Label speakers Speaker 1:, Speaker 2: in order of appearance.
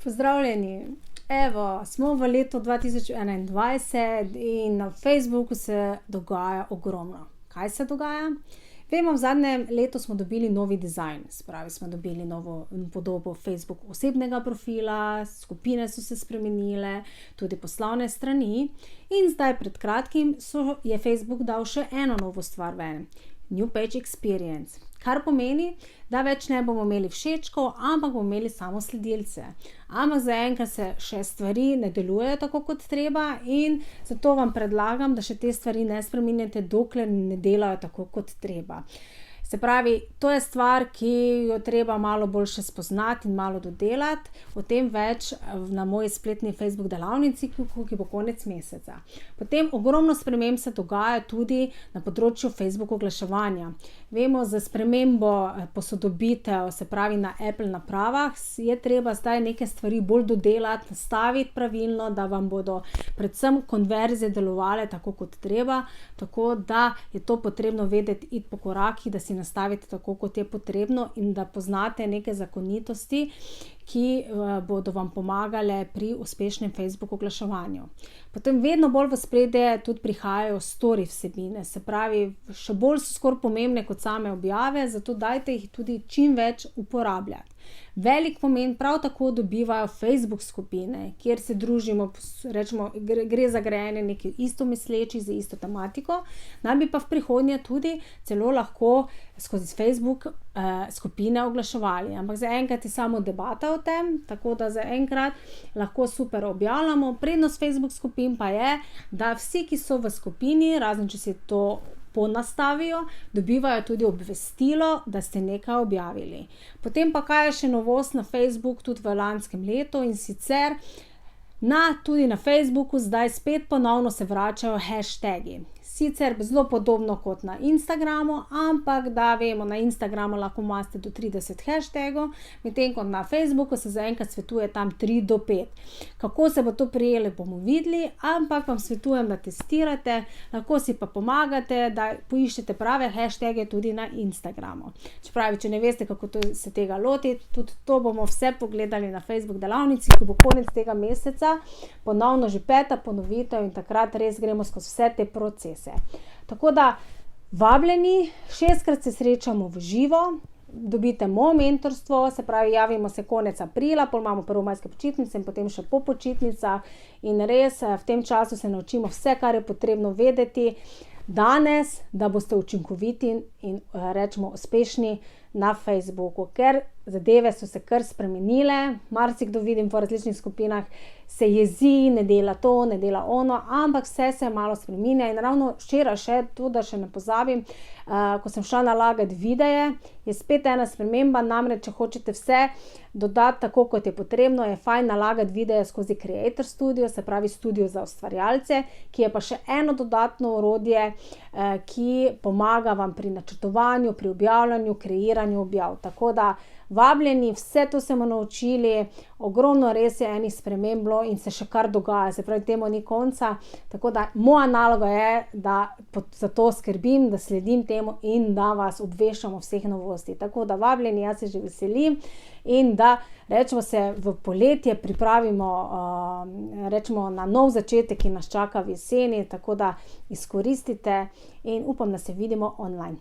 Speaker 1: Pozdravljeni. Evo, smo v letu 2021 in na Facebooku se dogaja ogromno. Kaj se dogaja? Vemo, v zadnjem letu smo dobili novi dizajn, se pravi, smo dobili novo podobo Facebook osebnega profila, skupine so se spremenile, tudi poslovne strani in zdaj pred kratkim je Facebook dal še eno novo stvar ven, New Page Experience, kar pomeni, da več ne bomo imeli všečkov, ampak bomo imeli samo sledilce. Ampak zaenkrat se še stvari ne delujejo tako kot treba in zato vam predlagam, da še te stvari ne spreminjate, dokler ne delajo tako kot treba. Se pravi, to je stvar, ki jo treba malo boljše spoznati in malo dodelati, o tem več na moji spletni Facebook delavnici, ki bo konec meseca. Potem ogromno sprememb se dogaja tudi na področju Facebook oglaševanja. Vemo, za spremembo posodobitev, se pravi na Apple napravah, je treba zdaj neke stvari bolj dodelati, nastaviti pravilno, da vam bodo predvsem konverzije delovale tako kot treba, tako da je to potrebno vedeti, iti po korakih, da si nastavite tako, kot je potrebno in da poznate neke zakonitosti, ki bodo vam pomagale pri uspešnem Facebook oglaševanju. Potem vedno bolj v ospredje tudi prihajajo story vsebine, se pravi, še bolj so skoraj pomembne kot same objave, zato dajte jih tudi čim več uporabljati. Velik pomen prav tako dobivajo Facebook skupine, kjer se družimo, rečemo, gre za grajene nekaj istomisleči z isto tematiko, naj bi pa v prihodnje tudi celo lahko skozi Facebook skupine oglaševali, ampak zaenkrat je samo debata o tem, tako da zaenkrat lahko super objavljamo. Prednost Facebook skupin pa je, da vsi, ki so v skupini, razen če si to ponastavijo, dobivajo tudi obvestilo, da ste nekaj objavili. Potem pa kaj je še novost na Facebook tudi v lanskem letu in sicer tudi na Facebooku zdaj spet ponovno se vračajo hashtagi. Sicer zelo podobno kot na Instagramu, ampak da vemo, na Instagramu lahko imate do 30 hashtagov, medtem ko na Facebooku se zaenkrat svetuje tam 3 do 5. Kako se bo to prijelo, bomo videli, ampak vam svetujem, da testirate, lahko si pa pomagate, da poiščete prave hashtage tudi na Instagramu. Čeprav, če ne veste, kako se tega lotiti, tudi to bomo vse pogledali na Facebook delavnici, ki bo konec tega meseca, ponovno že 5. ponovitev in takrat res gremo skozi vse te procese. Tako da vabljeni, 6-krat se srečamo v živo, dobite moje mentorstvo, se pravi, javimo se konec aprila, potem imamo prvomajske počitnice in potem še po počitnicah in res v tem času se naučimo vse, kar je potrebno vedeti danes, da boste učinkoviti in rečemo uspešni na Facebooku, ker zadeve so se kar spremenile, marsikdo vidim po različnih skupinah, se jezi, ne dela to, ne dela ono, ampak vse se malo spreminja in ravno včeraj še to, da še ne pozabim, ko sem šla nalagati videe, je spet ena sprememba, namreč, če hočete vse dodati tako, kot je potrebno, je fajn nalagati videe skozi Creator Studio, se pravi studio za ustvarjalce, ki je pa še eno dodatno orodje, ki pomaga vam pri načrtovanju, pri objavljanju, kreiranju objav. Tako da vabljeni, vse to smo naučili, ogromno res je enih sprememb bilo in se še kar dogaja, se pravi, temu ni konca, tako da moja naloga je, da za to skrbim, da sledim temu in da vas obveščam o vseh novosti. Tako da vabljeni, jaz se že veselim in da rečemo se v poletje pripravimo rečemo na nov začetek, ki nas čaka v jeseni, tako da izkoristite in upam, da se vidimo online.